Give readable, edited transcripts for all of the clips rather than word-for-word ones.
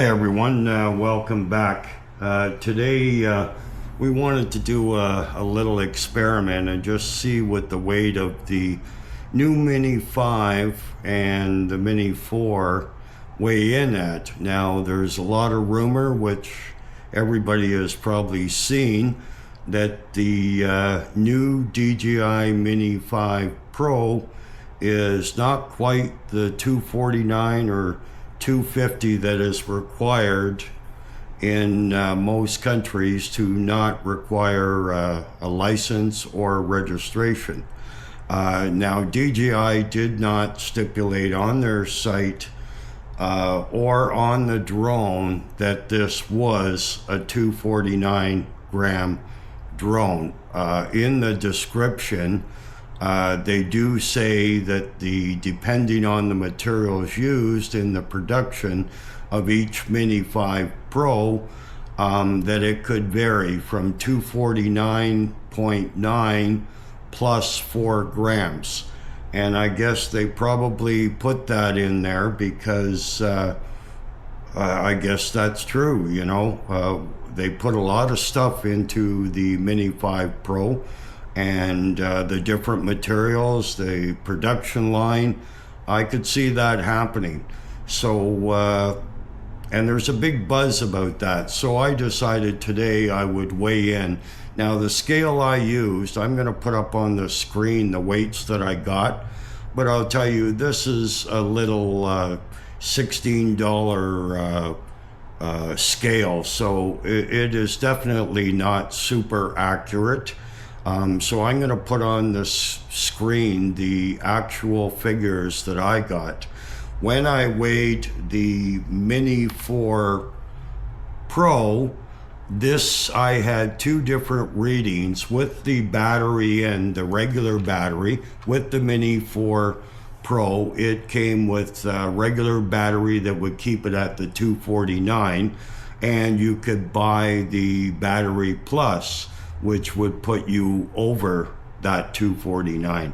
Hey everyone, welcome back. Today we wanted to do a little experiment and just see what the weight of the new Mini 5 and the Mini 4 weigh in at. Now there's a lot of rumor, which everybody has probably seen, that the new DJI Mini 5 Pro is not quite the 249 or 250 that is required in most countries to not require a license or registration. Now, DJI did not stipulate on their site or on the drone that this was a 249 gram drone. In the description, they do say that depending on the materials used in the production of each Mini 5 Pro, that it could vary from 249.9 plus 4 grams. And I guess they probably put that in there because I guess that's true, you know. They put a lot of stuff into the Mini 5 Pro, and the different materials, the production line, I could see that happening. So, and there's a big buzz about that. So I decided today I would weigh in. Now the scale I used, I'm gonna put up on the screen the weights that I got, but I'll tell you, this is a little $16 scale, so it is definitely not super accurate. So I'm going to put on this screen the actual figures that I got. When I weighed the Mini 4 Pro, I had two different readings with the battery and the regular battery. With the Mini 4 Pro, it came with a regular battery that would keep it at the 249, and you could buy the Battery Plus, which would put you over that 249.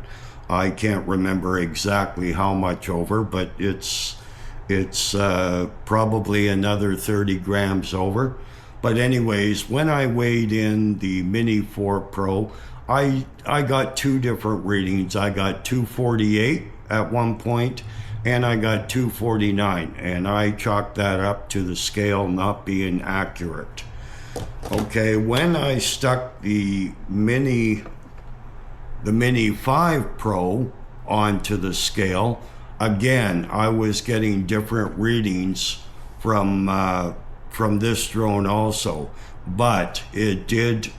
I can't remember exactly how much over, but it's probably another 30 grams over. But anyways, when I weighed in the Mini 4 Pro, I got two different readings. I got 248 at one point, and I got 249, and I chalked that up to the scale not being accurate. Okay, when I stuck the Mini 5 Pro onto the scale, again, I was getting different readings from this drone also, but it did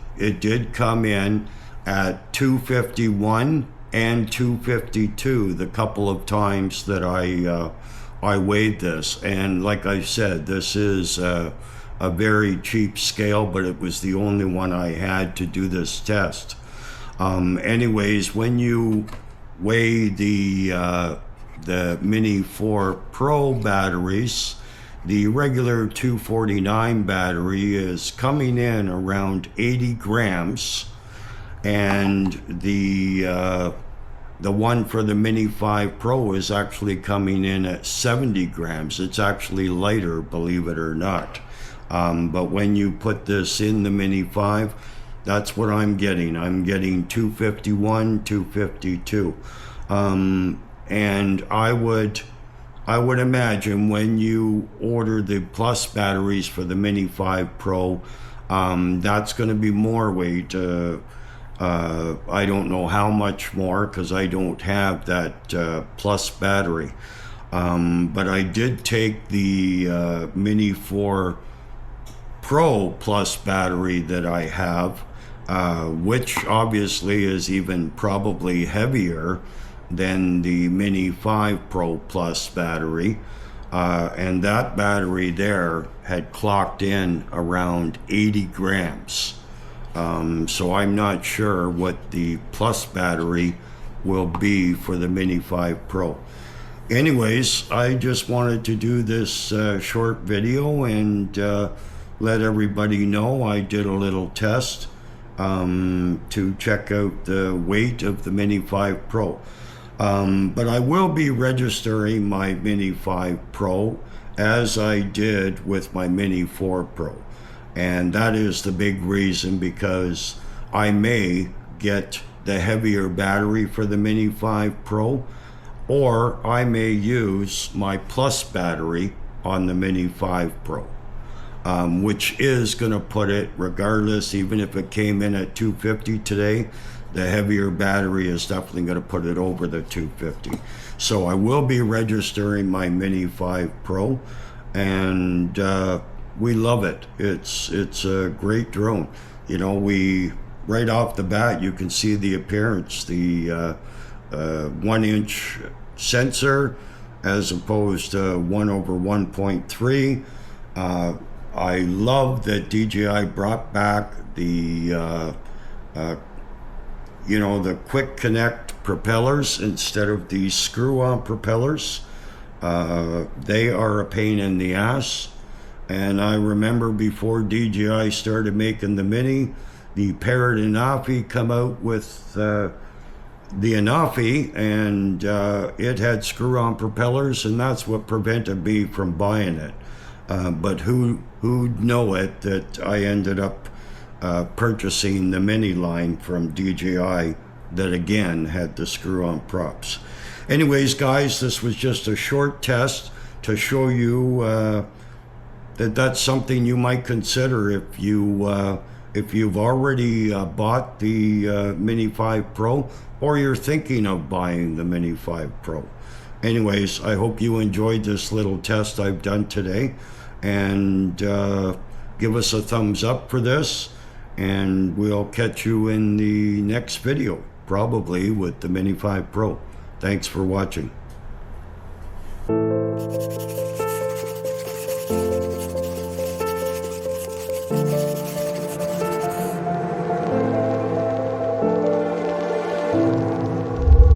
come in at 251 and 252 the couple of times that I weighed this. And like I said, this is a very cheap scale, but it was the only one I had to do this test. Anyways, when you weigh the Mini 4 Pro batteries, the regular 249 battery is coming in around 80 grams, and the one for the Mini 5 Pro is actually coming in at 70 grams. It's actually lighter, believe it or not. But when you put this in the Mini 5, that's what I'm getting. I'm getting 251, 252. And I would imagine when you order the Plus batteries for the Mini 5 Pro, that's going to be more weight. I don't know how much more because I don't have that Plus battery. But I did take the Mini 4 Pro Plus battery that I have, which obviously is even probably heavier than the Mini 5 Pro Plus battery, and that battery there had clocked in around 80 grams. So I'm not sure what the Plus battery will be for the Mini 5 Pro. Anyways, I just wanted to do this short video and let everybody know I did a little test to check out the weight of the Mini 5 Pro. But I will be registering my Mini 5 Pro as I did with my Mini 4 Pro. And that is the big reason, because I may get the heavier battery for the Mini 5 Pro, or I may use my Plus battery on the Mini 5 Pro, which is going to put it, regardless, even if it came in at 250 today, the heavier battery is definitely going to put it over the 250. So I will be registering my Mini 5 Pro, and we love it. It's a great drone. You know, right off the bat, you can see the appearance, the 1-inch sensor as opposed to 1/1.3. I love that DJI brought back the the quick connect propellers instead of the screw-on propellers. They are a pain in the ass. And I remember before DJI started making the Mini, the Parrot Anafi come out with the Anafi, and it had screw-on propellers, and that's what prevented me from buying it. But who'd know it that I ended up purchasing the Mini line from DJI that again had the screw-on props. Anyways, guys, this was just a short test to show you that that's something you might consider if you've already bought the Mini 5 Pro, or you're thinking of buying the Mini 5 Pro. Anyways, I hope you enjoyed this little test I've done today, and give us a thumbs up for this, and we'll catch you in the next video, probably with the Mini 5 Pro. Thanks for watching. Thank you.